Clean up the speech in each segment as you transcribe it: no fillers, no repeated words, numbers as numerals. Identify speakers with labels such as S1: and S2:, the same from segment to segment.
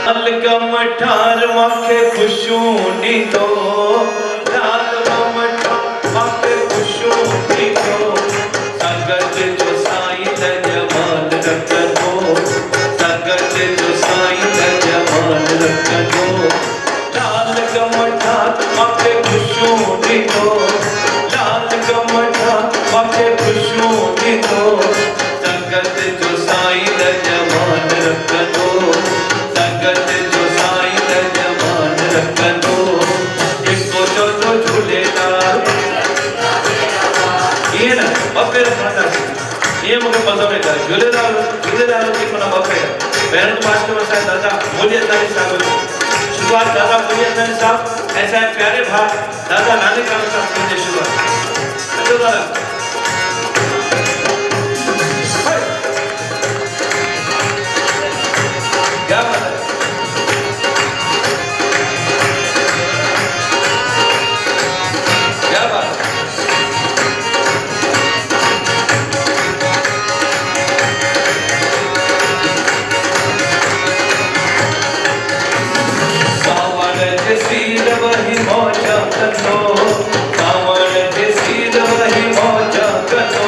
S1: मठार माखे खुशूनी तो लाल मठार माखे खुशूनी तो संगत जो साईं जमान रखो संगत जो साईं जमान रखो लाल मठार माखे खुशूनी तो लाल मठार माखे खुशूनी तो संगत जो साईं जमान रखो संगत जो साईं जमान रखो इसको जो झूलेलाल ये ना बफे रखना ये मुझे मज़ा आता है झूलेलाल झूलेलाल की मना बफे बैरन मास्टर साहब दादा मूल्य दानी साहब शुरुआत दादा मूल्य दानी साहब ऐसा है प्यारे भाई दादा नानी का साहब की शुरुआत तो दादा क्या बात है क्या बात सावन जैसी वही मौजा करो सावन जैसी वही मौजा करो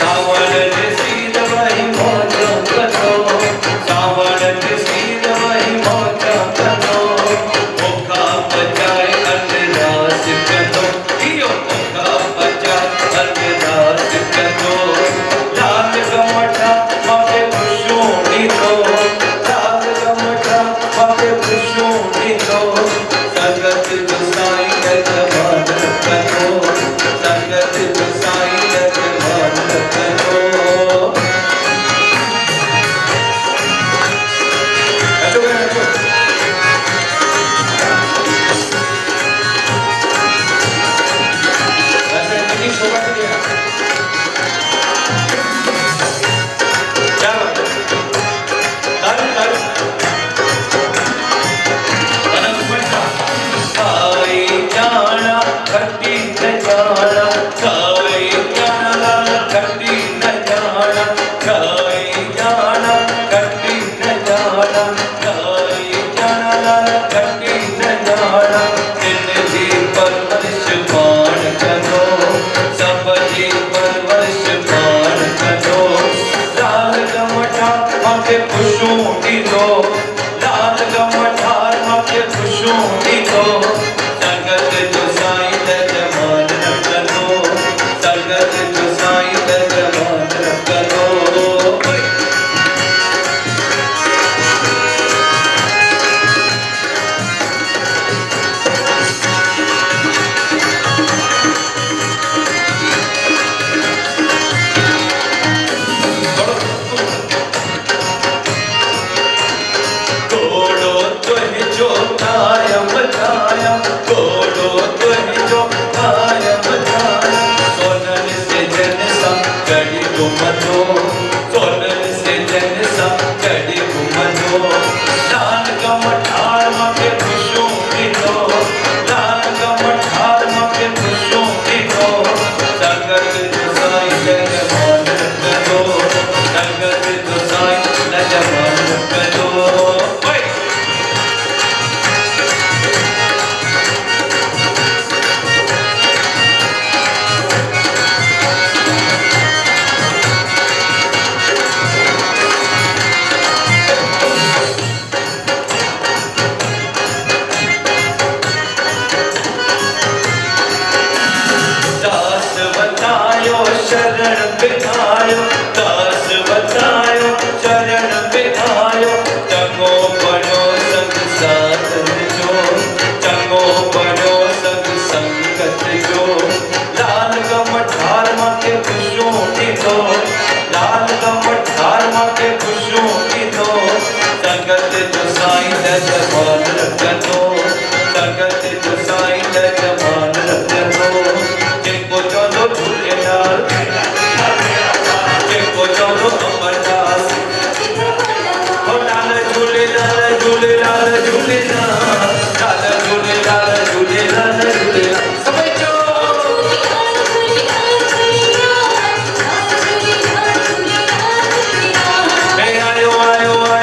S1: सावन जैसी वही मौजा करो सावन जैसी वही मौजा करो भूखा बचाए अरदास करो यो भूखा बचाए अरदास करो लाल गमठा माथे खुशूनी तो लाल गमठा माथे खुशूनी तो संगत जो साईं जमान रखो संगत जो साईं जमान रखो खुशूनी तो लाल गमठार माथे खुशूनी तो संगत जो साईं जमान रखो संगत जो साईं जमान रखो जमान रखो संगत जो साईं जमान रखो जिनको चलो झूलेलाल जिनको चलो अमरदास हो लाल झूलेलाल झूलेलाल झूलेलाल लाल झूलेलाल झूलेलाल झूलेलाल समझो आयो आयो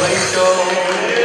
S1: भैचो